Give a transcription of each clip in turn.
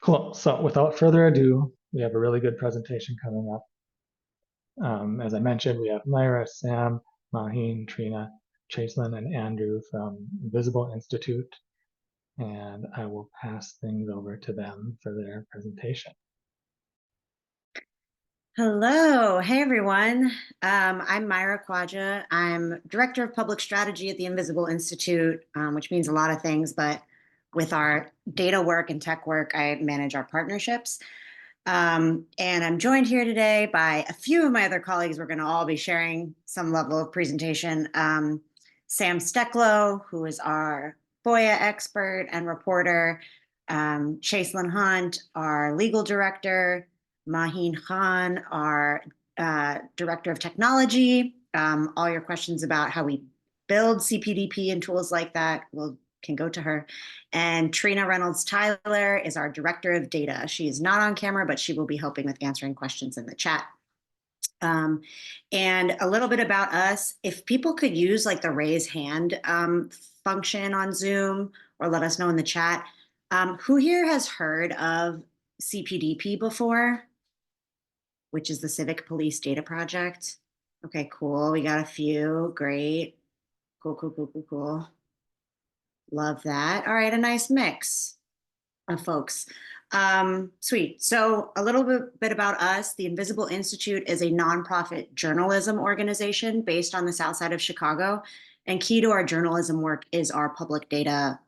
Cool. So without further ado, we have a really good presentation coming up. As I mentioned, we have Myra, Sam, Maheen, Trina, Chaselin, and Andrew from Invisible Institute, and I will pass things over to them for their presentation. Hello. Hey, everyone. I'm Myra Quadra. I'm Director of Public Strategy at the Invisible Institute, which means a lot of things, but with our data work and tech work, I manage our partnerships. And I'm joined here today by a few of my other colleagues. We're going to all be sharing some level of presentation. Sam Stecklow, who is our FOIA expert and reporter, Chaselin Hunt, our legal director, Maheen Khan, our director of technology. All your questions about how we build CPDP and tools like that can go to her. And Trina Reynolds Tyler is our director of data. She is not on camera, but she will be helping with answering questions in the chat. And a little bit about us, if people could use like the raise hand function on Zoom or let us know in the chat. Who here has heard of CPDP before, which is the Civic Police Data Project? Okay, cool. We got a few. Great. Cool. Love that. All right, a nice mix of folks. Sweet. So a little bit about us. The Invisible Institute is a nonprofit journalism organization based on the South Side of Chicago. And key to our journalism work is our public data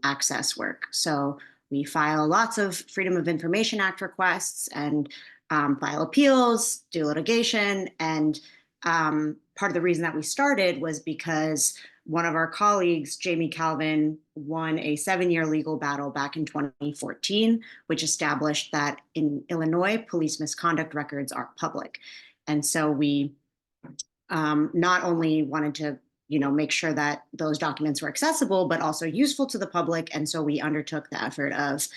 access work. So we file lots of Freedom of Information Act requests and file appeals, do litigation. And part of the reason that we started was because one of our colleagues, Jamie Calvin, won a 7-year legal battle back in 2014, which established that in Illinois, police misconduct records are public. And so we not only wanted to make sure that those documents were accessible, but also useful to the public. And so we undertook the effort of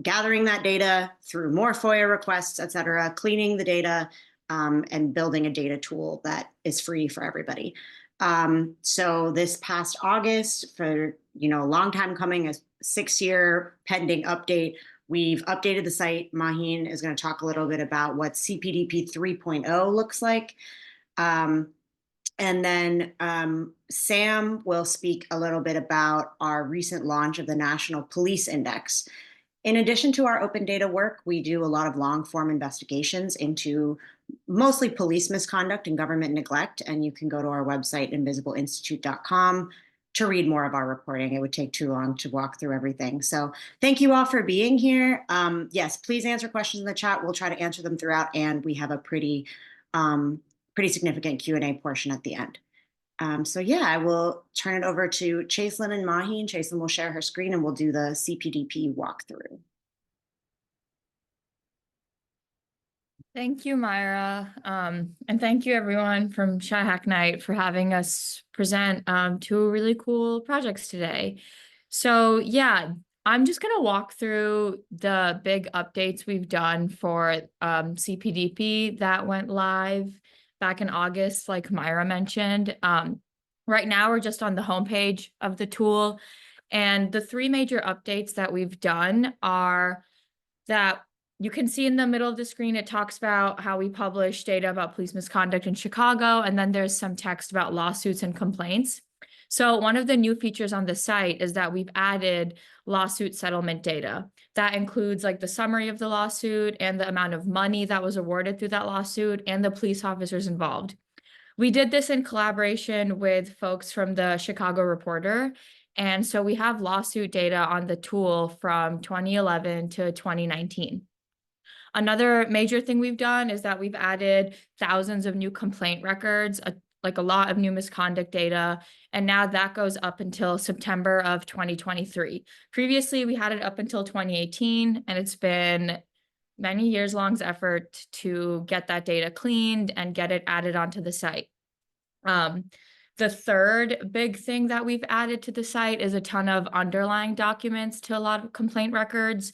gathering that data through more FOIA requests, et cetera, cleaning the data, and building a data tool that is free for everybody. So this past August, for a long time coming, a 6-year pending update, we've updated the site. Maheen is going to talk a little bit about what CPDP 3.0 looks like. And then Sam will speak a little bit about our recent launch of the National Police Index. In addition to our open data work, we do a lot of long-form investigations into mostly police misconduct and government neglect, and you can go to our website, invisibleinstitute.com, to read more of our reporting. It would take too long to walk through everything. So thank you all for being here. Yes, please answer questions in the chat. We'll try to answer them throughout, and we have a pretty significant Q&A portion at the end. So yeah, I will turn it over to Chaselin and Maheen. Chaselin will share her screen and we'll do the CPDP walkthrough. Thank you, Myra. And thank you everyone from Shy Hack Night for having us present 2 really cool projects today. So yeah, I'm just gonna walk through the big updates we've done for CPDP that went live back in August, like Myra mentioned. Right now, we're just on the homepage of the tool. And the 3 major updates that we've done are that you can see in the middle of the screen, it talks about how we publish data about police misconduct in Chicago. And then there's some text about lawsuits and complaints. So one of the new features on the site is that we've added lawsuit settlement data. That includes like the summary of the lawsuit and the amount of money that was awarded through that lawsuit and the police officers involved. We did this in collaboration with folks from the Chicago Reporter. And so we have lawsuit data on the tool from 2011 to 2019. Another major thing we've done is that we've added thousands of new complaint records, like a lot of new misconduct data, and now that goes up until September of 2023. Previously, we had it up until 2018, and it's been many years long effort to get that data cleaned and get it added onto the site. The third big thing that we've added to the site is a ton of underlying documents to a lot of complaint records.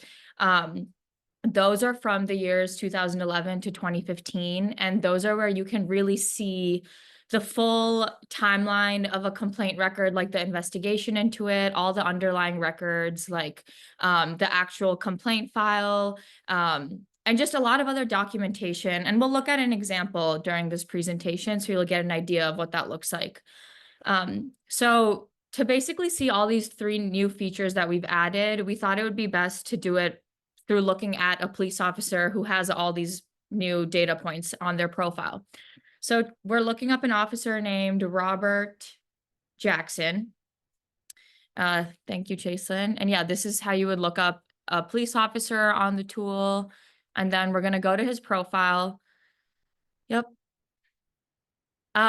Those are from the years 2011 to 2015, and those are where you can really see the full timeline of a complaint record, like the investigation into it, all the underlying records, like the actual complaint file, and just a lot of other documentation. And we'll look at an example during this presentation, so you'll get an idea of what that looks like. So to basically see all these 3 new features that we've added, we thought it would be best to do it through looking at a police officer who has all these new data points on their profile. So we're looking up an officer named Robert Jackson. Thank you, Chaselyn. And yeah, this is how you would look up a police officer on the tool. And then we're going to go to his profile. Yep.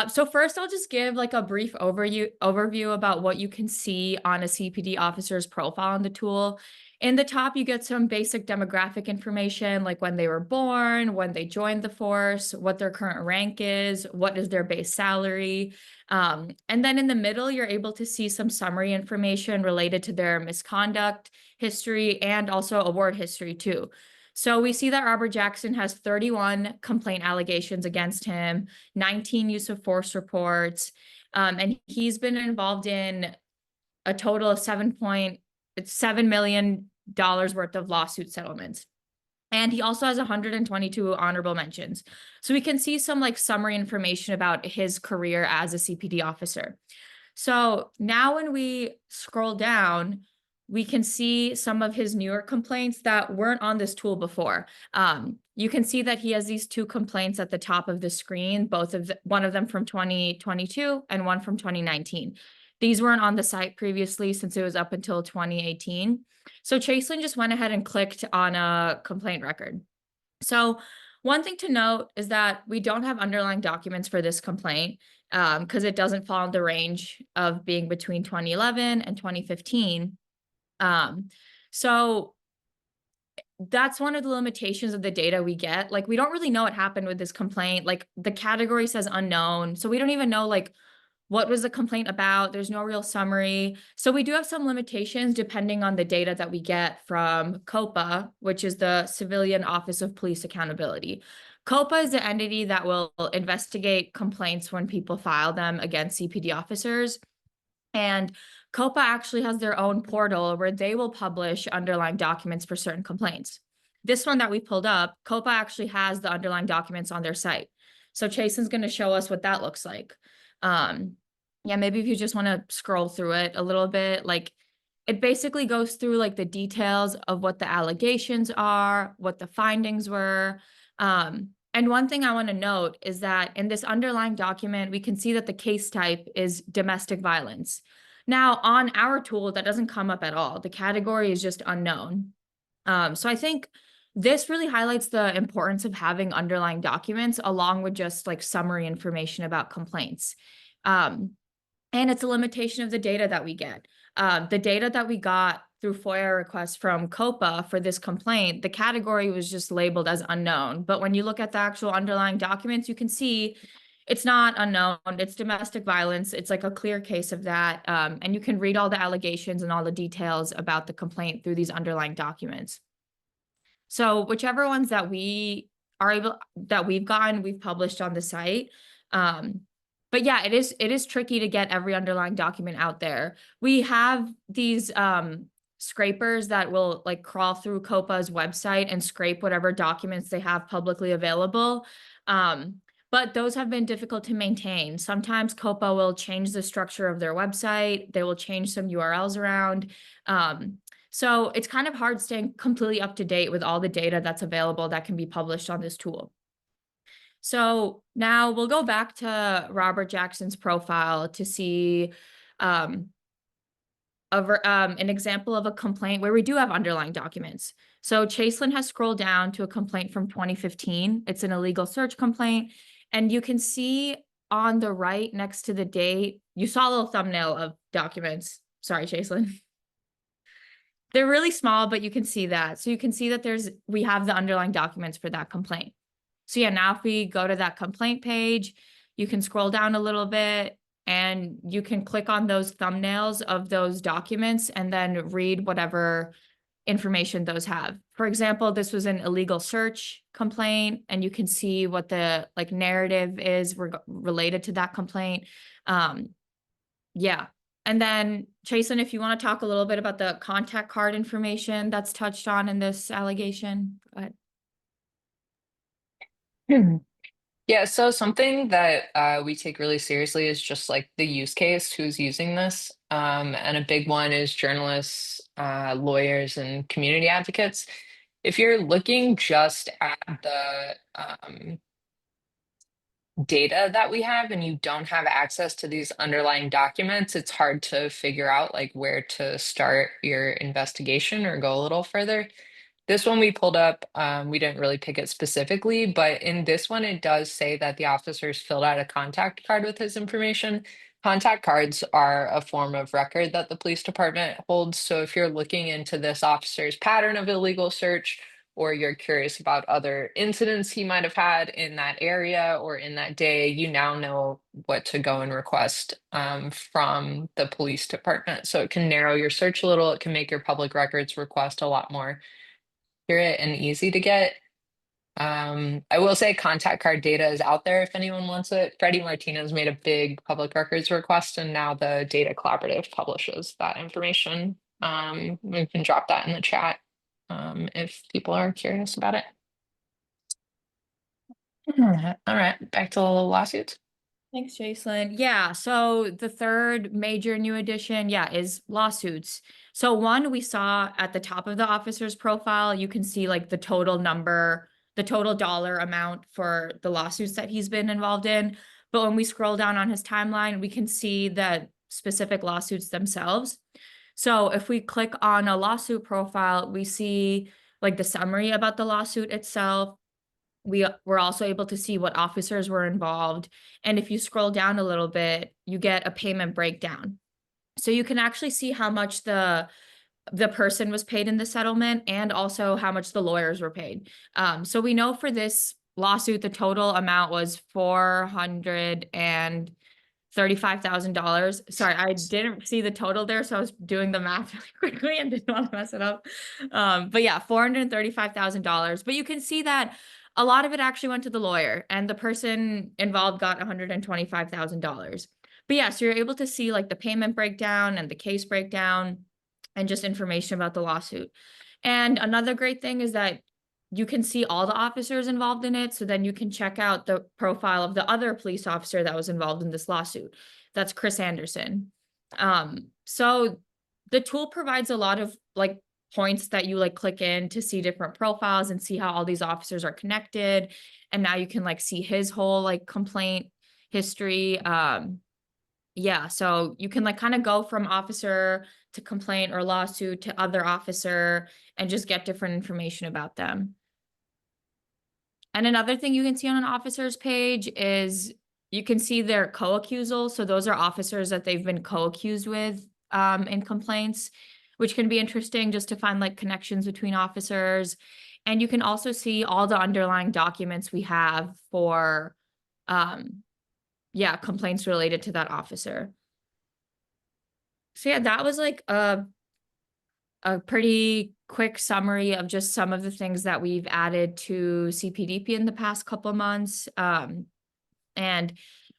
So first, I'll just give like a brief overview about what you can see on a CPD officer's profile on the tool. In the top, you get some basic demographic information, like when they were born, when they joined the force, what their current rank is, what is their base salary. And then in the middle, you're able to see some summary information related to their misconduct history and also award history too. So we see that Robert Jackson has 31 complaint allegations against him, 19 use of force reports, and he's been involved in a total of $7 million worth of lawsuit settlements. And he also has 122 honorable mentions. So we can see some like summary information about his career as a CPD officer. So now when we scroll down, we can see some of his newer complaints that weren't on this tool before. You can see that he has these 2 complaints at the top of the screen, one of them from 2022 and one from 2019. These weren't on the site previously since it was up until 2018. So Chaselyn just went ahead and clicked on a complaint record. So one thing to note is that we don't have underlying documents for this complaint because it doesn't fall in the range of being between 2011 and 2015. So that's one of the limitations of the data we get. Like, we don't really know what happened with this complaint. Like, the category says unknown. So we don't even know like what was the complaint about. There's no real summary. So we do have some limitations depending on the data that we get from COPA, which is the Civilian Office of Police Accountability. COPA is the entity that will investigate complaints when people file them against CPD officers. And COPA actually has their own portal where they will publish underlying documents for certain complaints. This one that we pulled up, COPA actually has the underlying documents on their site. So Chasen's going to show us what that looks like. Yeah, maybe if you just want to scroll through it a little bit, like it basically goes through like the details of what the allegations are, what the findings were. And one thing I want to note is that in this underlying document, we can see that the case type is domestic violence. Now, on our tool, that doesn't come up at all. The category is just unknown. So I think this really highlights the importance of having underlying documents along with just like summary information about complaints. And it's a limitation of the data that we get. The data that we got through FOIA requests from COPA for this complaint, the category was just labeled as unknown. But when you look at the actual underlying documents, you can see it's not unknown, it's domestic violence. It's like a clear case of that. And you can read all the allegations and all the details about the complaint through these underlying documents. So whichever ones that we've gotten, we've published on the site. But yeah, it is tricky to get every underlying document out there. We have these scrapers that will like crawl through COPA's website and scrape whatever documents they have publicly available. But those have been difficult to maintain. Sometimes COPA will change the structure of their website. They will change some URLs around. So it's kind of hard staying completely up to date with all the data that's available that can be published on this tool. So now we'll go back to Robert Jackson's profile to see an example of a complaint where we do have underlying documents. So Chaselyn has scrolled down to a complaint from 2015. It's an illegal search complaint. And you can see on the right next to the date, you saw a little thumbnail of documents. Sorry, Chaselyn. They're really small, but you can see that. So you can see that we have the underlying documents for that complaint. So yeah, now if we go to that complaint page, you can scroll down a little bit and you can click on those thumbnails of those documents and then read whatever information those have. For example, this was an illegal search complaint, and you can see what the like narrative is related to that complaint. Yeah. And then Chasen, if you want to talk a little bit about the contact card information that's touched on in this allegation, go ahead. Yeah, so something that we take really seriously is just like the use case, who's using this. And a big one is journalists, lawyers, and community advocates. If you're looking just at the data that we have and you don't have access to these underlying documents, it's hard to figure out like where to start your investigation or go a little further. This one we pulled up, we didn't really pick it specifically, but in this one, it does say that the officers filled out a contact card with his information. Contact cards are a form of record that the police department holds. So if you're looking into this officer's pattern of illegal search, or you're curious about other incidents he might have had in that area or in that day, you now know what to go and request from the police department. So it can narrow your search a little. It can make your public records request a lot more accurate and easy to get. I will say contact card data is out there if anyone wants it. Freddie Martinez made a big public records request, and now the Data Collaborative publishes that information. We can drop that in the chat if people are curious about it. All right, back to the lawsuits. Thanks, Jason. Yeah, so the third major new addition, is lawsuits. So one, we saw at the top of the officer's profile, you can see like the total number, the total dollar amount for the lawsuits that he's been involved in. But when we scroll down on his timeline, we can see the specific lawsuits themselves. So if we click on a lawsuit profile, we see like the summary about the lawsuit itself. We were also able to see what officers were involved. And if you scroll down a little bit, you get a payment breakdown. So you can actually see how much the person was paid in the settlement and also how much the lawyers were paid. So we know for this lawsuit, the total amount was $435,000. Sorry, I didn't see the total there, so I was doing the math really quickly and didn't want to mess it up. But yeah, $435,000. But you can see that a lot of it actually went to the lawyer, and the person involved got $125,000. But yeah, so you're able to see like the payment breakdown and the case breakdown and just information about the lawsuit. And another great thing is that you can see all the officers involved in it. So then you can check out the profile of the other police officer that was involved in this lawsuit. That's Chris Anderson. So the tool provides a lot of like points that you like click in to see different profiles and see how all these officers are connected. And now you can like see his whole like complaint history. Yeah, so you can like kind of go from officer to complaint or lawsuit to other officer and just get different information about them. And another thing you can see on an officer's page is you can see their co-accusal. So those are officers that they've been co-accused with in complaints, which can be interesting just to find like connections between officers. And you can also see all the underlying documents we have for complaints related to that officer. So yeah, that was like a pretty quick summary of just some of the things that we've added to CPDP in the past couple of months. And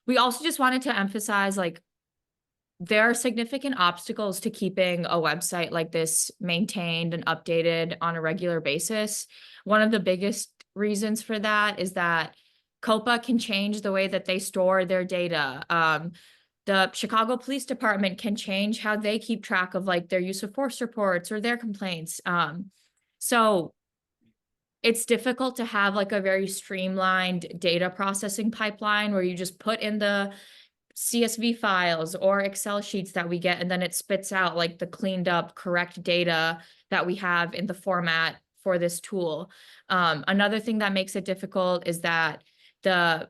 we also just wanted to emphasize like there are significant obstacles to keeping a website like this maintained and updated on a regular basis. One of the biggest reasons for that is that COPA can change the way that they store their data. The Chicago Police Department can change how they keep track of like their use of force reports or their complaints. So it's difficult to have like a very streamlined data processing pipeline where you just put in the CSV files or Excel sheets that we get, and then it spits out like the cleaned up, correct data that we have in the format for this tool. Another thing that makes it difficult is that the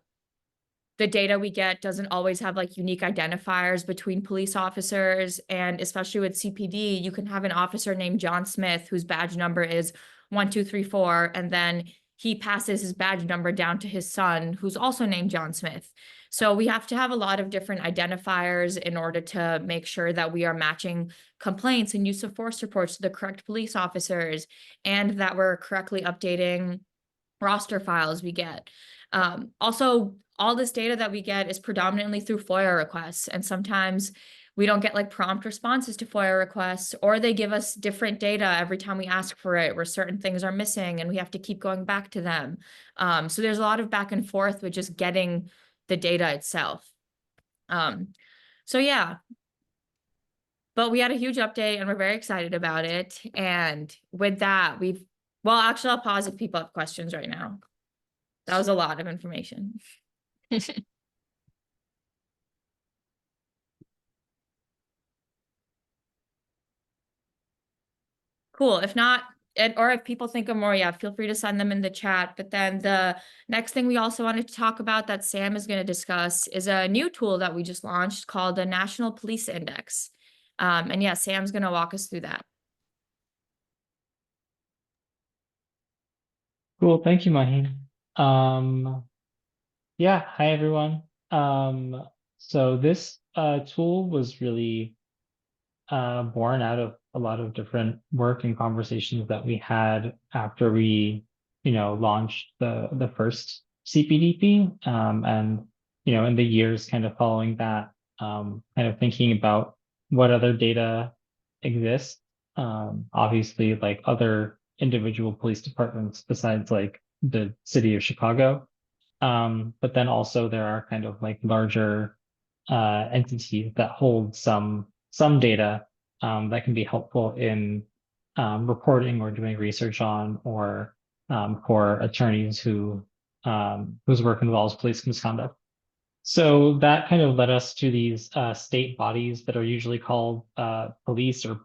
data we get doesn't always have like unique identifiers between police officers. And especially with CPD, you can have an officer named John Smith whose badge number is 1234, and then he passes his badge number down to his son, who's also named John Smith. So we have to have a lot of different identifiers in order to make sure that we are matching complaints and use of force reports to the correct police officers, and that we're correctly updating roster files we get. Also, all this data that we get is predominantly through FOIA requests, and sometimes we don't get like prompt responses to FOIA requests, or they give us different data every time we ask for it, where certain things are missing and we have to keep going back to them. So there's a lot of back and forth with just getting the data itself. So yeah, but we had a huge update and we're very excited about it. And with that, well, actually, I'll pause if people have questions right now. That was a lot of information. Cool. If not, or if people think of more, yeah, feel free to send them in the chat. But then the next thing we also wanted to talk about that Sam is going to discuss is a new tool that we just launched called the National Police Index. And yeah, Sam's going to walk us through that. Cool. Thank you, Mahi. Yeah, hi everyone. So this tool was really born out of a lot of different work and conversations that we had after we, launched the first CPDP, and in the years kind of following that, kind of thinking about what other data exists. Obviously, like other individual police departments besides like the city of Chicago. But then also there are kind of like larger entities that hold some data that can be helpful in reporting or doing research on, or for attorneys whose work involves police misconduct. So that kind of led us to these state bodies that are usually called police or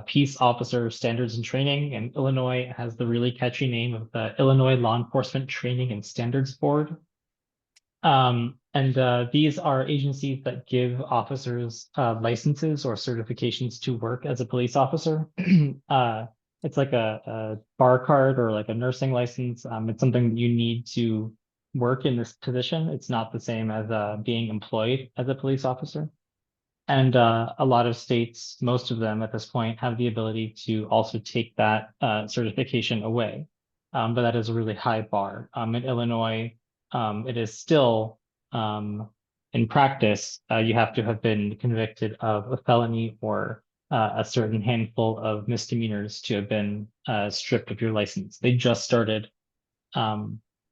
peace officer standards and training. And Illinois has the really catchy name of the Illinois Law Enforcement Training and Standards Board. And these are agencies that give officers licenses or certifications to work as a police officer. It's like a bar card or like a nursing license. It's something that you need to work in this position. It's not the same as being employed as a police officer. And a lot of states, most of them at this point, have the ability to also take that certification away. But that is a really high bar. In Illinois, it is still, in practice, you have to have been convicted of a felony or a certain handful of misdemeanors to have been stripped of your license. They just started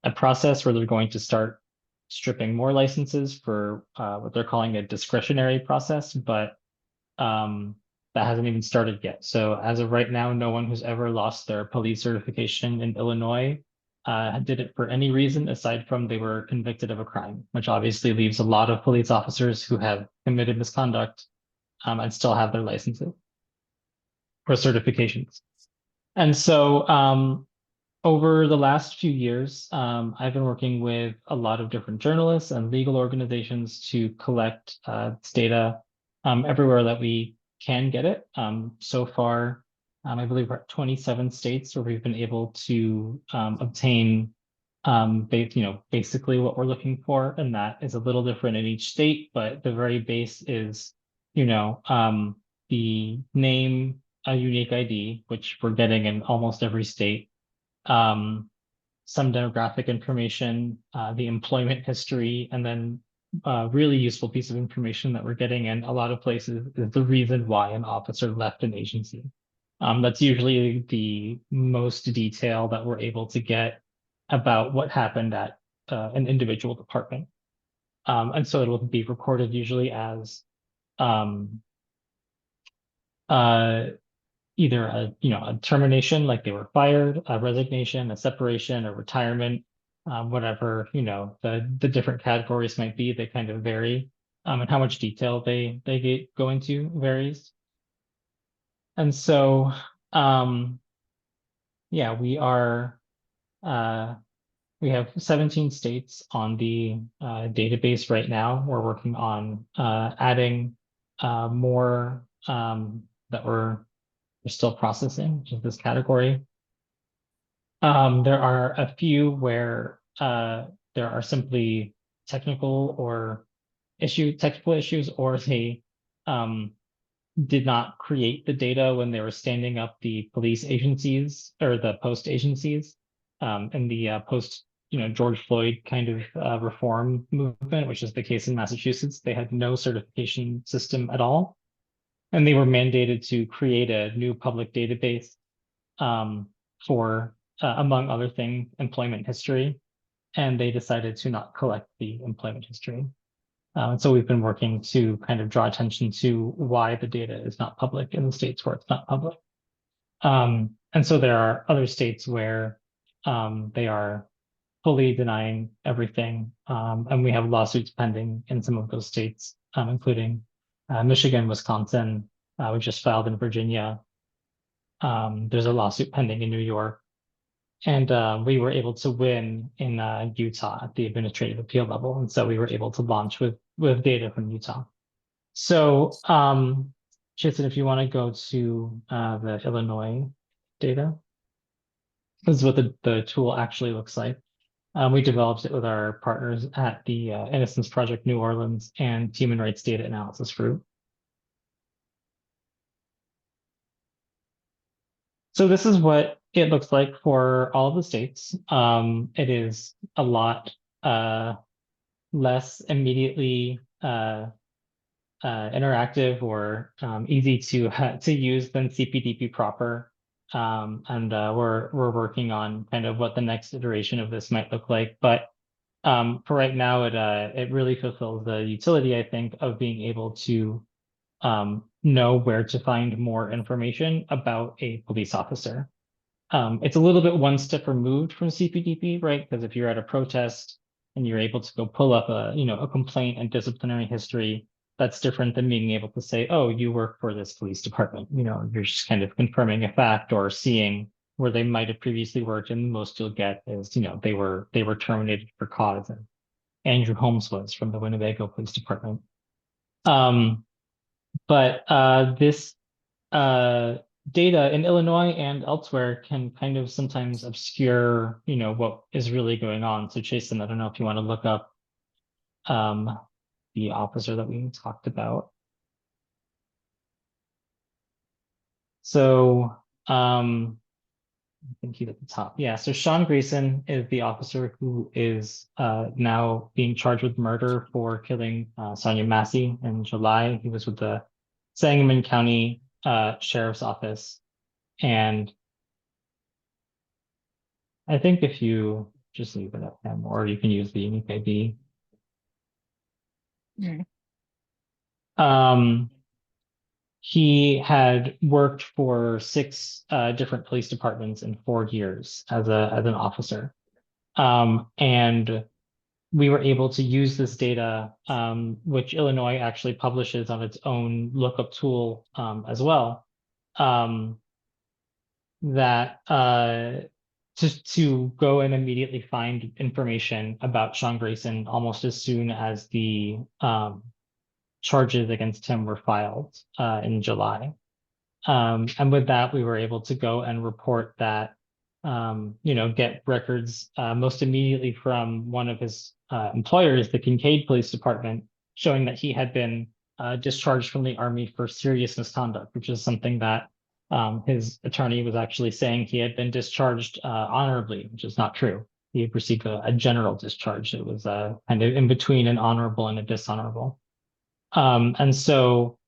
a process where they're going to start stripping more licenses for what they're calling a discretionary process, but that hasn't even started yet. So as of right now, no one who's ever lost their police certification in Illinois did it for any reason aside from they were convicted of a crime, which obviously leaves a lot of police officers who have committed misconduct and still have their licenses or certifications. And so over the last few years, I've been working with a lot of different journalists and legal organizations to collect this data everywhere that we can get it. So far, I believe we're at 27 states where we've been able to obtain basically what we're looking for, and that is a little different in each state, but the very base is, the name, a unique ID, which we're getting in almost every state. Some demographic information, the employment history, and then a really useful piece of information that we're getting in a lot of places is the reason why an officer left an agency. That's usually the most detail that we're able to get about what happened at an individual department. And so it'll be recorded usually as either a termination, like they were fired, a resignation, a separation, a retirement, whatever, the different categories might be, they kind of vary. And how much detail they go into varies. And so yeah, we have 17 states on the database right now. We're working on adding more that we're still processing, which is this category. There are a few where there are simply technical issues, or they um, did not create the data when they were standing up the police agencies or the post agencies in the post, George Floyd kind of reform movement, which is the case in Massachusetts. They had no certification system at all, and they were mandated to create a new public database um, for, among other things, employment history, and they decided to not collect the employment history. And so we've been working to kind of draw attention to why the data is not public in the states where it's not public. And so there are other states where they are fully denying everything. And we have lawsuits pending in some of those states, including Michigan, Wisconsin. We just filed in Virginia. There's a lawsuit pending in New York. And we were able to win in Utah at the administrative appeal level. And so we were able to launch with data from Utah. So, Jason, if you want to go to the Illinois data, this is what the tool actually looks like. We developed it with our partners at the Innocence Project New Orleans and Human Rights Data Analysis Group. So this is what it looks like for all of the states. It is a lot less immediately interactive or easy to use than CPDP proper. And we're working on kind of what the next iteration of this might look like. But for right now, it really fulfills the utility, I think, of being able to know where to find more information about a police officer. It's a little bit one step removed from CPDP, right? Because if you're at a protest and you're able to go pull up a complaint and disciplinary history, that's different than being able to say, oh, you work for this police department. You're just kind of confirming a fact or seeing where they might have previously worked. And the most you'll get is, they were terminated for cause. And Andrew Holmes was from the Winnebago Police Department. But this data in Illinois and elsewhere can kind of sometimes obscure, what is really going on. So Jason, I don't know if you want to look up the officer that we talked about. So I think he's at the top. Yeah, so Sean Grayson is the officer who is now being charged with murder for killing Sonia Massey in July. He was with the Sangamon County Sheriff's Office. And I think if you just leave it at him, or you can use the unique ID. He had worked for 6 different police departments in 4 years as an officer. And we were able to use this data, which Illinois actually publishes on its own lookup tool as well, that to go and immediately find information about Sean Grayson almost as soon as the charges against him were filed in July. And with that, we were able to go and report that, get records most immediately from one of his employers, the Kincaid Police Department, showing that he had been discharged from the Army for serious misconduct, which is something that his attorney was actually saying he had been discharged honorably, which is not true. He had received a general discharge. It was kind of in between an honorable and a dishonorable. And so,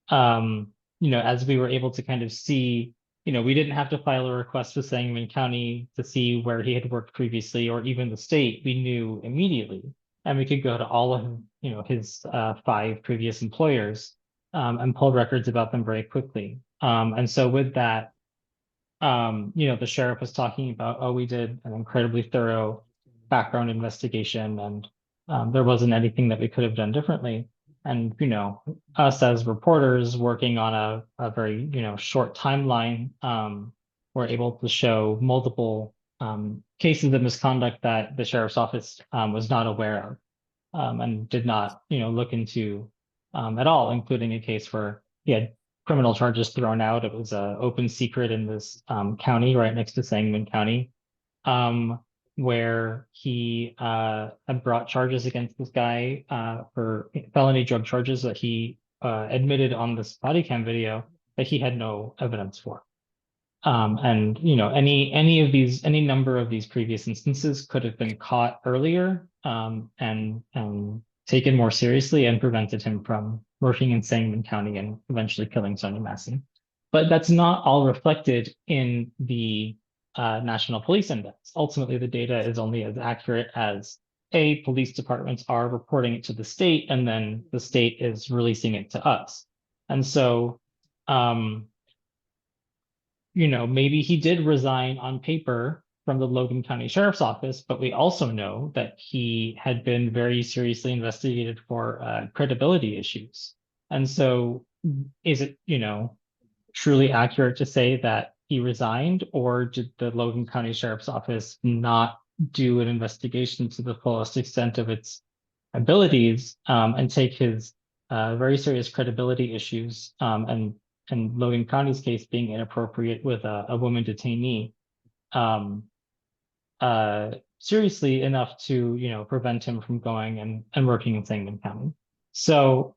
as we were able to kind of see, we didn't have to file a request with Sangamon County to see where he had worked previously, or even the state. We knew immediately, and we could go to all of, his 5 previous employers and pull records about them very quickly. And so with that, the sheriff was talking about, oh, we did an incredibly thorough background investigation, and there wasn't anything that we could have done differently. And, us as reporters working on a very, short timeline, were able to show multiple cases of misconduct that the sheriff's office was not aware of and did not, look into at all, including a case where he had criminal charges thrown out. It was an open secret in this county right next to Sangamon County. where he had brought charges against this guy for felony drug charges that he admitted on this body cam video that he had no evidence for. And any number of these previous instances could have been caught earlier and taken more seriously and prevented him from working in Sangamon County and eventually killing Sonia Massey. But that's not all reflected in the National Police Index. Ultimately, the data is only as accurate as police departments are reporting it to the state, and then the state is releasing it to us. And so, maybe he did resign on paper from the Logan County Sheriff's Office, but we also know that he had been very seriously investigated for credibility issues. And so is it, truly accurate to say that he resigned, or did the Logan County Sheriff's Office not do an investigation to the fullest extent of its abilities and take his very serious credibility issues and Logan County's case being inappropriate with a woman detainee seriously enough to prevent him from going and working in Sangamon County. So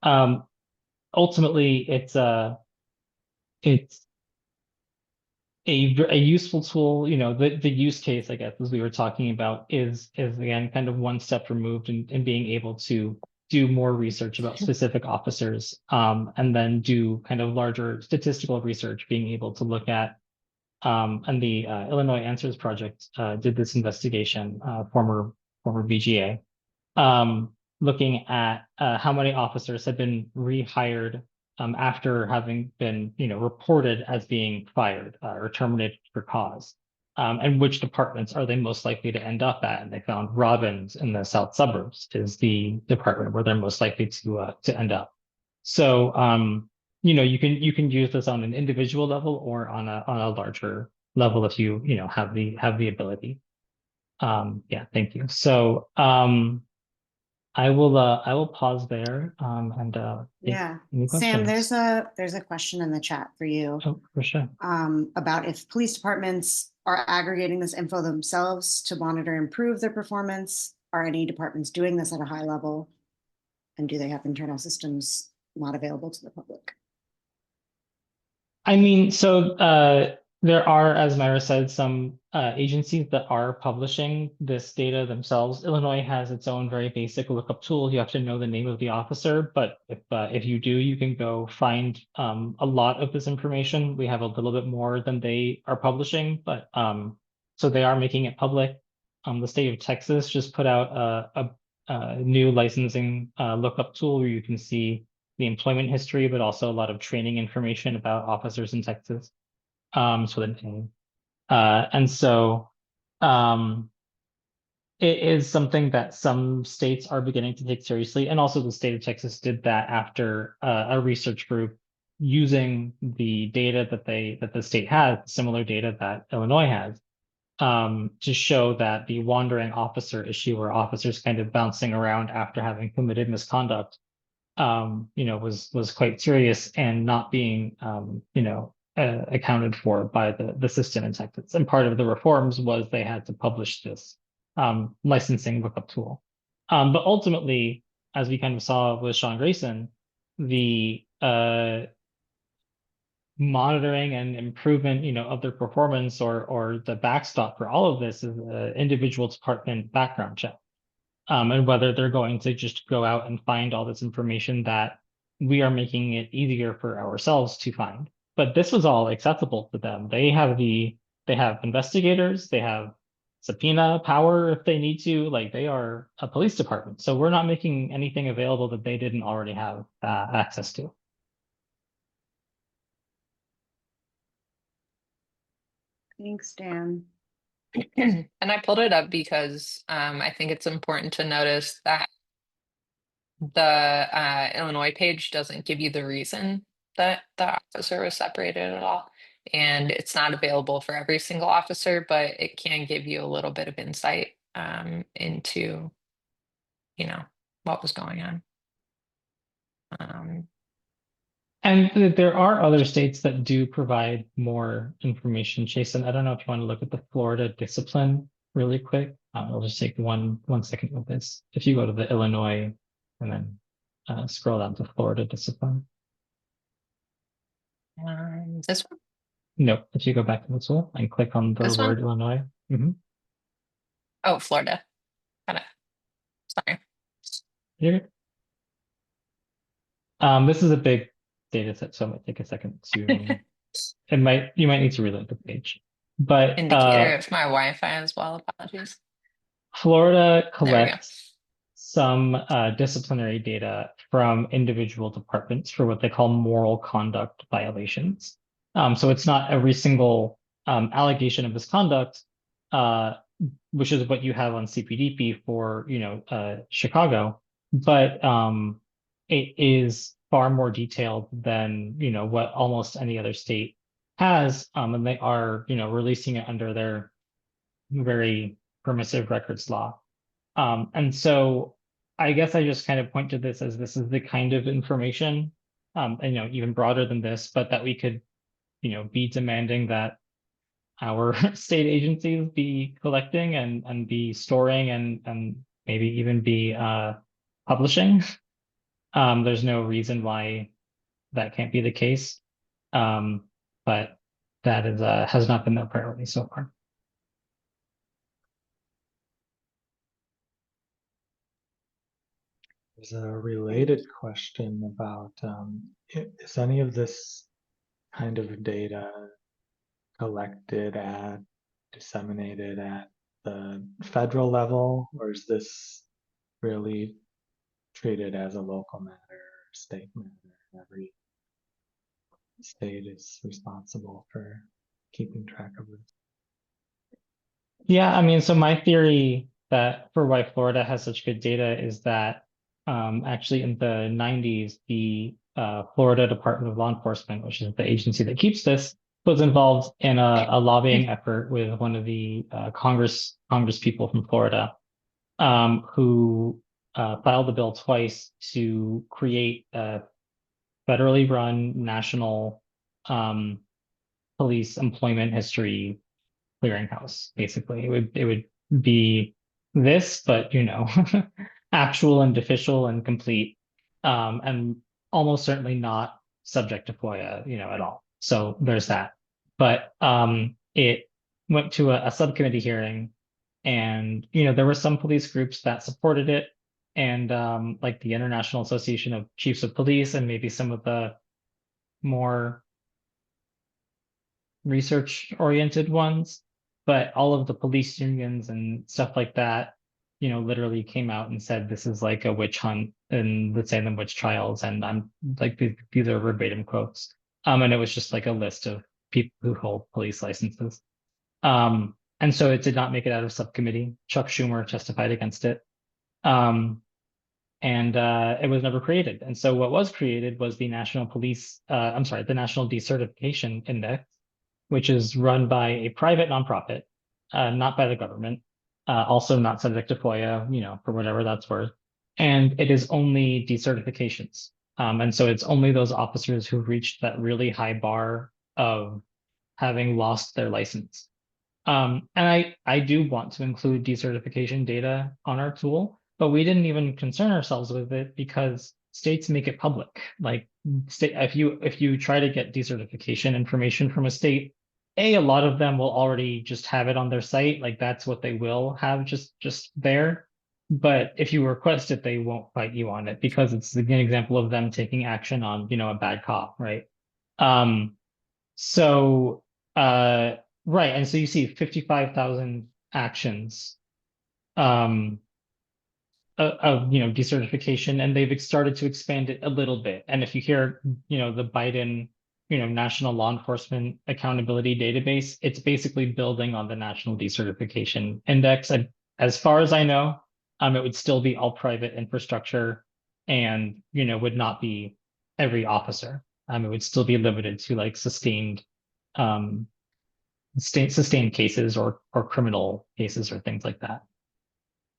ultimately it's a useful tool. The use case, I guess, as we were talking about, is again kind of one step removed in being able to do more research about specific officers, and then do kind of larger statistical research, being able to look at, and the Illinois Answers Project did this investigation, former BGA, looking at how many officers have been rehired after having been, reported as being fired or terminated for cause. And which departments are they most likely to end up at? And they found Robbins in the south suburbs is the department where they're most likely to end up. So you can use this on an individual level or on a larger level if you have the ability. Yeah, thank you. So I will pause there and Yeah, any Sam, questions? there's a question in the chat for you Oh, for sure. about if police departments are aggregating this info themselves to monitor and improve their performance. Are any departments doing this at a high level? And do they have internal systems not available to the public? I mean, so there are, as Myra said, some agencies that are publishing this data themselves. Illinois has its own very basic lookup tool. You have to know the name of the officer, but if you do, you can go find a lot of this information. We have a little bit more than they are publishing, but so they are making it public. The state of Texas just put out a new licensing lookup tool where you can see the employment history, but also a lot of training information about officers in Texas. And so it is something that some states are beginning to take seriously. And also the state of Texas did that after a research group using the data that the state has, similar data that Illinois has, to show that the wandering officer issue, or officers kind of bouncing around after having committed misconduct, was quite serious and not being, accounted for by the system in Texas. And part of the reforms was they had to publish this licensing lookup tool. But ultimately, as we kind of saw with Sean Grayson, the monitoring and improvement, of their performance or the backstop for all of this is an individual department background check. And whether they're going to just go out and find all this information that we are making it easier for ourselves to find. But this was all accessible to them. They have investigators, they have subpoena power if they need to, like they are a police department. So we're not making anything available that they didn't already have access to. Thanks, Dan. And I pulled it up because I think it's important to notice that the Illinois page doesn't give you the reason that the officer was separated at all. And it's not available for every single officer, but it can give you a little bit of insight into, what was going on. And there are other states that do provide more information. Jason, I don't know if you want to look at the Florida discipline really quick. I'll just take one second with this. If you go to the Illinois and then scroll down to Florida discipline. This one? No, if you go back to the tool and click on the This one? word Illinois. Oh, Florida. Kind of. Sorry. You're good. This is a big data set, so it might take a second to. You might need to reload the page, but Indicator of my Wi-Fi as well. Apologies. Florida There we go. collects some disciplinary data from individual departments for what they call moral conduct violations. So it's not every single allegation of misconduct, which is what you have on CPDP for Chicago, but it is far more detailed than what almost any other state has, and they are releasing it under their very permissive records law. And so I guess I just kind of point to this as this is the kind of information, and even broader than this, but that we could be demanding that our state agencies be collecting and be storing and maybe even be publishing. There's no reason why that can't be the case. But that is has not been their priority so far. There's a related question about is any of this kind of data collected at, disseminated at the federal level, or is this really treated as a local matter or state matter? Every state is responsible for keeping track of this. Yeah, I mean, so my theory that for why Florida has such good data is that actually in the 90s, the Florida Department of Law Enforcement, which is the agency that keeps this, was involved in a lobbying effort with one of the Congress people from Florida, who filed the bill twice to create a federally run national police employment history clearinghouse. Basically, it would be this, but actual and official and complete, and almost certainly not subject to FOIA, at all. So there's that. But it went to a subcommittee hearing, and there were some police groups that supported it, and like the International Association of Chiefs of Police, and maybe some of the more research-oriented ones. But all of the police unions and stuff like that, literally came out and said this is like a witch hunt and the Salem witch trials. And I'm like, these are verbatim quotes. And it was just like a list of people who hold police licenses. And so it did not make it out of subcommittee. Chuck Schumer testified against it. And it was never created. And so what was created was the National Decertification Index, which is run by a private nonprofit, not by the government, also not subject to FOIA, for whatever that's worth. And it is only decertifications. And so it's only those officers who've reached that really high bar of having lost their license. And I do want to include decertification data on our tool, but we didn't even concern ourselves with it because states make it public. Like if you try to get decertification information from a state, a lot of them will already just have it on their site. Like that's what they will have just there. But if you request it, they won't fight you on it because it's an example of them taking action on, a bad cop, right? So right, and so you see 55,000 actions of decertification, and they've started to expand it a little bit. And if you hear the Biden National Law Enforcement Accountability Database, it's basically building on the National Decertification Index. And as far as I know, it would still be all private infrastructure, and would not be every officer. It would still be limited to like sustained cases or criminal cases or things like that.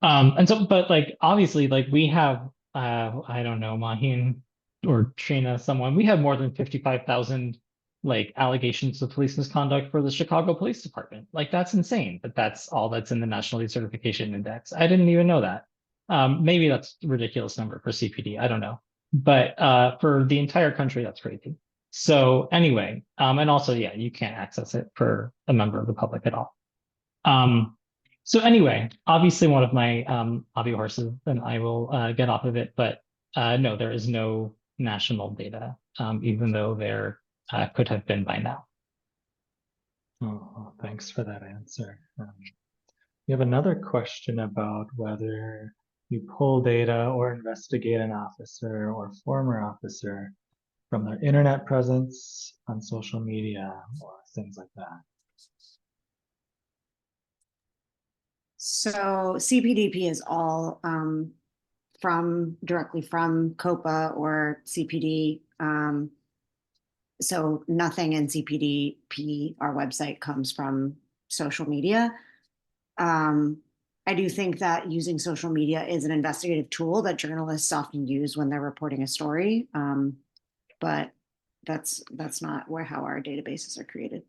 And so, but like obviously, like we have I don't know, Mahin or Trina, someone, we have more than 55,000 like allegations of police misconduct for the Chicago Police Department. Like that's insane, but that's all that's in the National Lead Certification Index. I didn't even know that. Maybe that's a ridiculous number for CPD. I don't know, but for the entire country, that's crazy. So anyway, and also, yeah, you can't access it for a member of the public at all. So anyway, obviously one of my hobby horses, and I will get off of it, but no, there is no national data, even though there could have been by now. Oh, thanks for that answer. We have another question about whether you pull data or investigate an officer or former officer from their internet presence on social media or things like that. So CPDP is all directly from COPA or CPD. So nothing in CPDP, our website, comes from social media. I do think that using social media is an investigative tool that journalists often use when they're reporting a story, but that's not how our databases are created.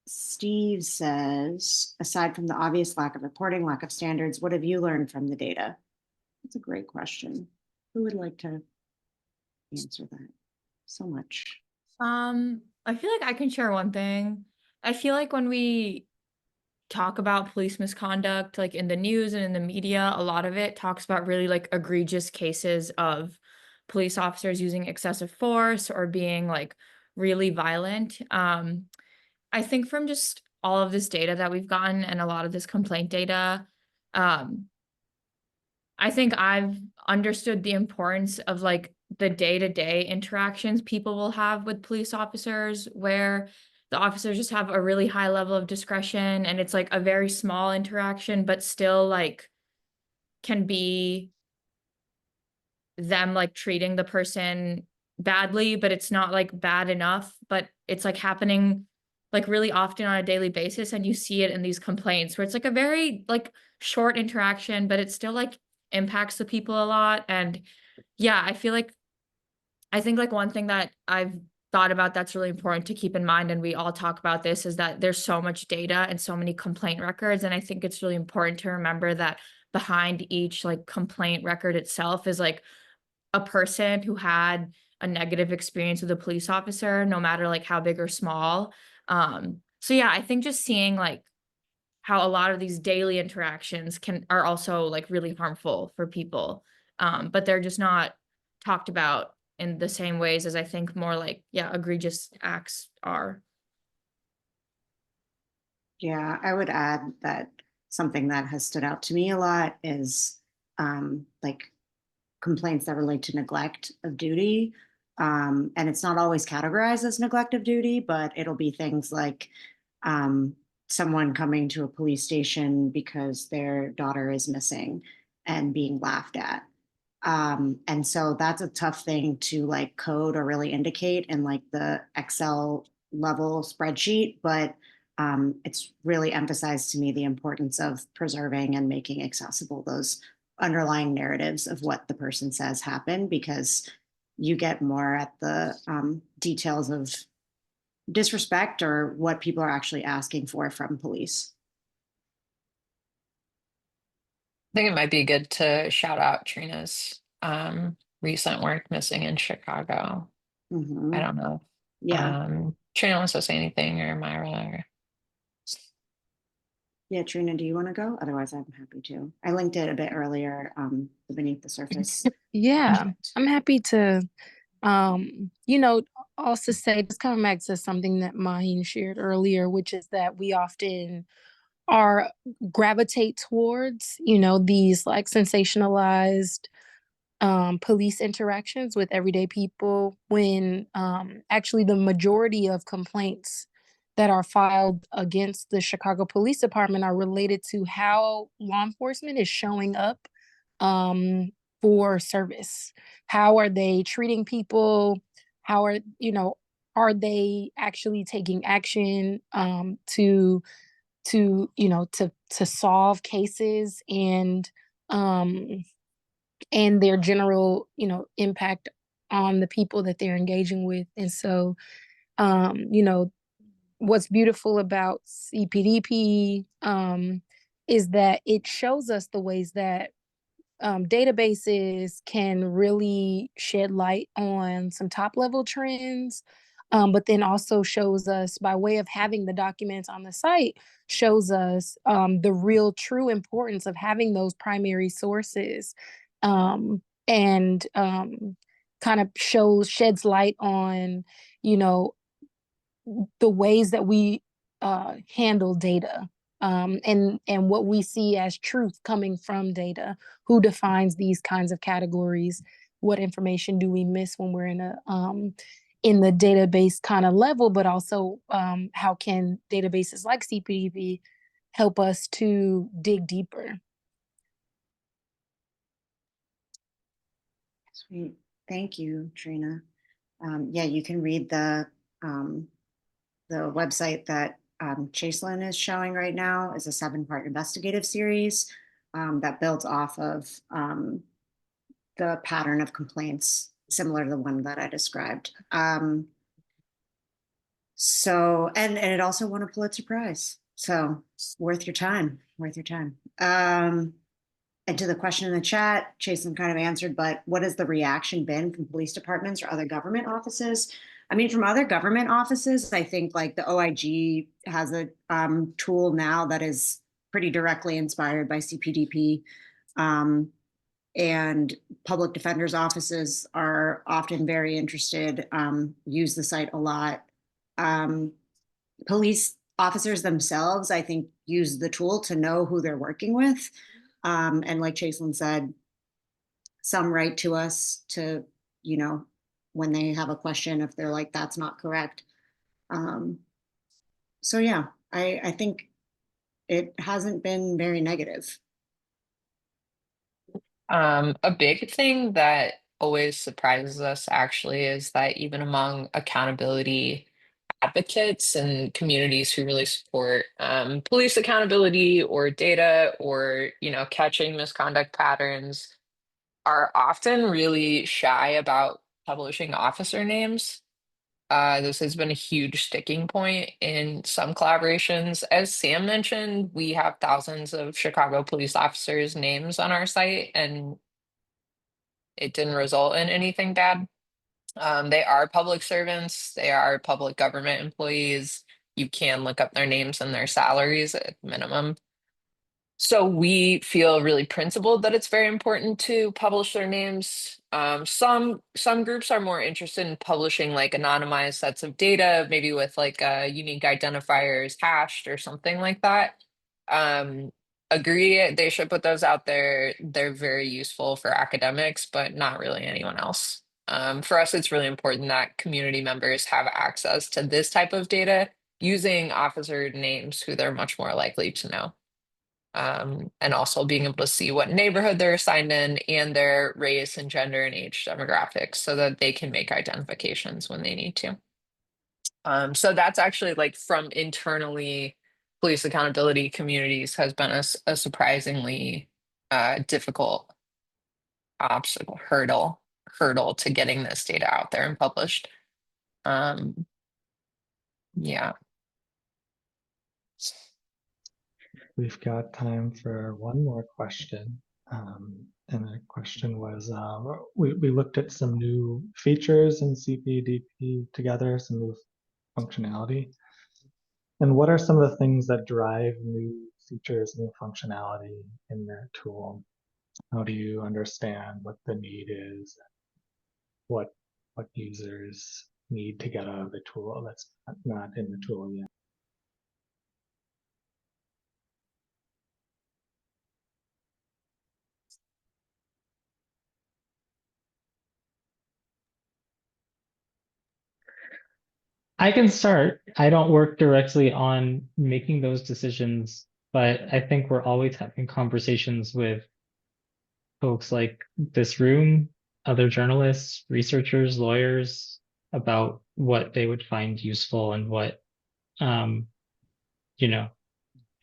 Steve says, aside from the obvious lack of reporting, lack of standards, what have you learned from the data? That's a great question. Who would like to answer that? So much. I feel like I can share one thing. I feel like when we talk about police misconduct, like in the news and in the media, a lot of it talks about really like egregious cases of police officers using excessive force or being like really violent. I think from just all of this data that we've gotten and a lot of this complaint data, I think I've understood the importance of like the day-to-day interactions people will have with police officers, where the officers just have a really high level of discretion and it's like a very small interaction, but still like can be them like treating the person badly, but it's not like bad enough, but it's like happening like really often on a daily basis. And you see it in these complaints where it's like a very like short interaction, but it still like impacts the people a lot. And yeah, I think like one thing that I've thought about that's really important to keep in mind, and we all talk about this, is that there's so much data and so many complaint records. And I think it's really important to remember that behind each like complaint record itself is like a person who had a negative experience with a police officer, no matter like how big or small. So yeah, I think just seeing like how a lot of these daily interactions are also like really harmful for people. But they're just not talked about in the same ways as I think more like, yeah, egregious acts are. Yeah, I would add that something that has stood out to me a lot is like complaints that relate to neglect of duty. And it's not always categorized as neglect of duty, but it'll be things like someone coming to a police station because their daughter is missing and being laughed at. And so that's a tough thing to like code or really indicate in like the Excel level spreadsheet, but it's really emphasized to me the importance of preserving and making accessible those underlying narratives of what the person says happened, because you get more at the details of disrespect or what people are actually asking for from police. I think it might be good to shout out Trina's recent work, Missing in Chicago. I don't know. Yeah. Trina wants to say anything, or Myra, or Yeah, Trina, do you want to go? Otherwise, I'm happy to. I linked it a bit earlier, the Beneath the Surface. Yeah, I'm happy to, also say, just coming back to something that Maheen shared earlier, which is that we often gravitate towards, these like sensationalized police interactions with everyday people, when actually the majority of complaints that are filed against the Chicago Police Department are related to how law enforcement is showing up for service. How are they treating people? Are they actually taking action to solve cases? And and their general, impact on the people that they're engaging with. And so, what's beautiful about CPDP is that it shows us the ways that databases can really shed light on some top level trends, but then also shows us, by way of having the documents on the site, shows us the real true importance of having those primary sources, and kind of sheds light on, you know, the ways that we handle data, and what we see as truth coming from data. Who defines these kinds of categories? What information do we miss when we're in the database kind of level? But also, how can databases like CPDB help us to dig deeper? Sweet. Thank you, Trina. Yeah, you can read the website that Chaselin is showing right now is a 7-part investigative series that builds off of the pattern of complaints similar to the one that I described. So, and it also won a Pulitzer Prize. So worth your time, worth your time. And to the question in the chat, Chaselin kind of answered, but what has the reaction been from police departments or other government offices? I mean, from other government offices, I think like the OIG has a tool now that is pretty directly inspired by CPDP. And public defenders' offices are often very interested, use the site a lot. Police officers themselves, I think, use the tool to know who they're working with. And like Chaselin said, some write to us to, when they have a question, if they're like, that's not correct. So yeah, I think it hasn't been very negative. A big thing that always surprises us actually is that even among accountability advocates and communities who really support police accountability or data or catching misconduct patterns are often really shy about publishing officer names. This has been a huge sticking point in some collaborations. As Sam mentioned, we have thousands of Chicago police officers' names on our site, and it didn't result in anything bad. They are public servants, they are public government employees. You can look up their names and their salaries at minimum. So we feel really principled that it's very important to publish their names. Some groups are more interested in publishing like anonymized sets of data, maybe with like unique identifiers hashed or something like that. Agree, they should put those out there. They're very useful for academics, but not really anyone else. For us, it's really important that community members have access to this type of data using officer names who they're much more likely to know. And also being able to see what neighborhood they're assigned in and their race and gender and age demographics so that they can make identifications when they need to. So that's actually like from internally police accountability communities has been a surprisingly difficult obstacle hurdle to getting this data out there and published. Yeah. We've got time for one more question. And the question was, we looked at some new features in CPDP together, some new functionality. And what are some of the things that drive new features, new functionality in their tool? How do you understand what the need is? What users need to get out of the tool that's not in the tool yet? I can start. I don't work directly on making those decisions, but I think we're always having conversations with folks like this room, other journalists, researchers, lawyers about what they would find useful and what you know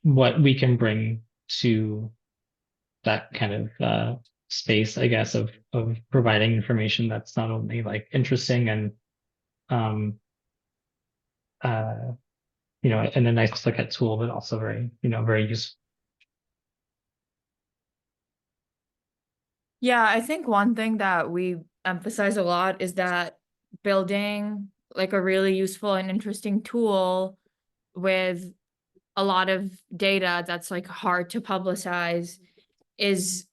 what we can bring to that kind of space, I guess, of providing information that's not only like interesting and you know, and a nice to look at tool, but also very, you know, very useful. Yeah, I think one thing that we emphasize a lot is that building like a really useful and interesting tool with a lot of data that's like hard to publicize is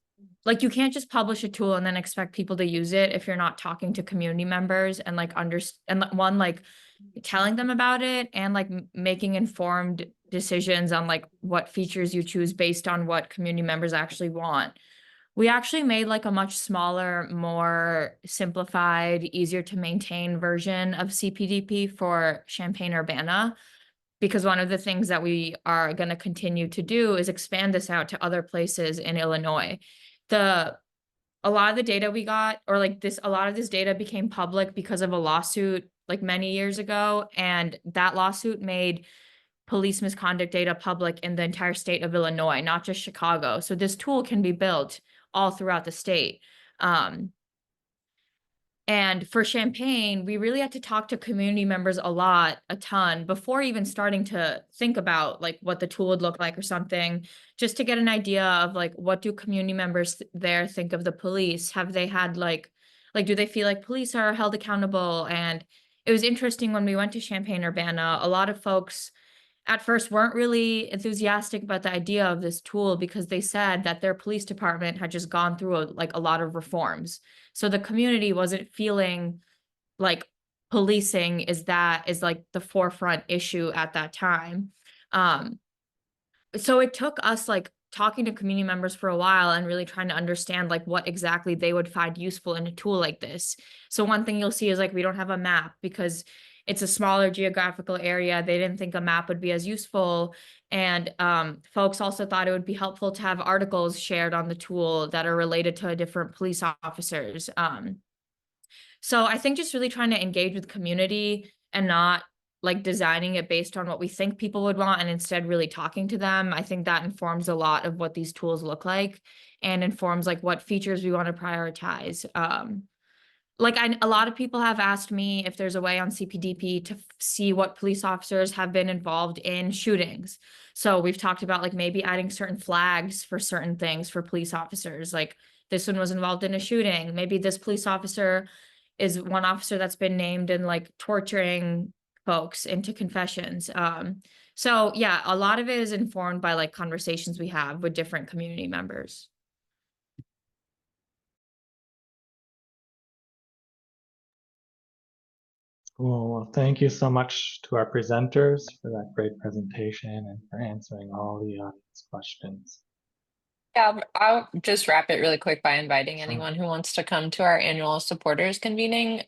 like you can't just publish a tool and then expect people to use it if you're not talking to community members and like one like telling them about it and like making informed decisions on like what features you choose based on what community members actually want. We actually made like a much smaller, more simplified, easier to maintain version of CPDP for Champaign-Urbana, because one of the things that we are going to continue to do is expand this out to other places in Illinois. A lot of the data we got, or like this, a lot of this data became public because of a lawsuit like many years ago, and that lawsuit made police misconduct data public in the entire state of Illinois, not just Chicago. So this tool can be built all throughout the state. And for Champaign, we really had to talk to community members a ton, before even starting to think about like what the tool would look like or something, just to get an idea of like, what do community members there think of the police? Have they had like, do they feel like police are held accountable? And it was interesting when we went to Champaign-Urbana, a lot of folks at first weren't really enthusiastic about the idea of this tool because they said that their police department had just gone through like a lot of reforms. So the community wasn't feeling like policing is like the forefront issue at that time. So it took us like talking to community members for a while and really trying to understand like what exactly they would find useful in a tool like this. So one thing you'll see is like we don't have a map because it's a smaller geographical area. They didn't think a map would be as useful. And folks also thought it would be helpful to have articles shared on the tool that are related to different police officers. So I think just really trying to engage with community and not like designing it based on what we think people would want and instead really talking to them. I think that informs a lot of what these tools look like and informs like what features we want to prioritize. A lot of people have asked me if there's a way on CPDP to see what police officers have been involved in shootings. So we've talked about like maybe adding certain flags for certain things for police officers. Like this one was involved in a shooting. Maybe this police officer is one officer that's been named in like torturing folks into confessions. So yeah, a lot of it is informed by like conversations we have with different community members. Cool. Well, thank you so much to our presenters for that great presentation and for answering all the audience questions. Yeah, I'll just wrap it really quick by inviting Sure. anyone who wants to come to our annual supporters convening.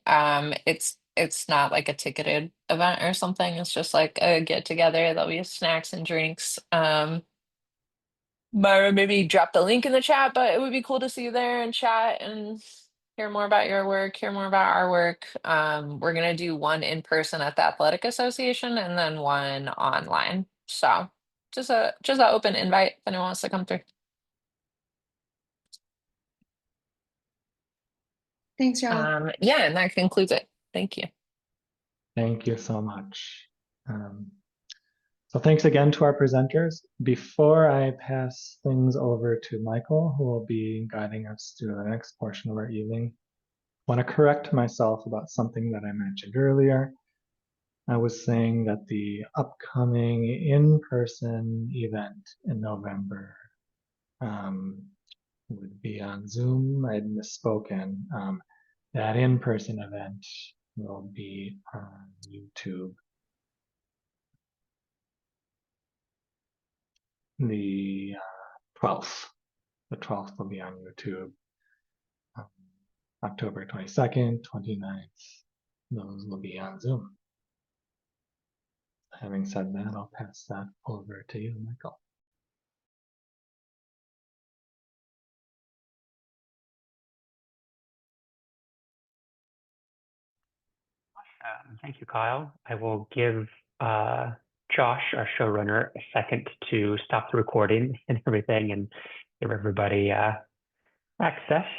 It's not like a ticketed event or something. It's just like a get together. There'll be snacks and drinks. Myra, maybe drop the link in the chat, but it would be cool to see you there and chat and hear more about your work, hear more about our work. We're gonna do one in person at the Athletic Association and then one online. So just a open invite if anyone wants to come through. Thanks, y'all. Yeah, and that concludes it. Thank you. Thank you so much. So thanks again to our presenters. Before I pass things over to Michael, who will be guiding us through the next portion of our evening, I want to correct myself about something that I mentioned earlier. I was saying that the upcoming in-person event in November would be on Zoom. I'd misspoken. That in-person event will be on YouTube. The 12th. The 12th will be on YouTube. October 22nd, 29th, those will be on Zoom. Having said that, I'll pass that over to you, Michael. Thank you, Kyle. I will give Josh, our showrunner, a second to stop the recording and everything and give everybody access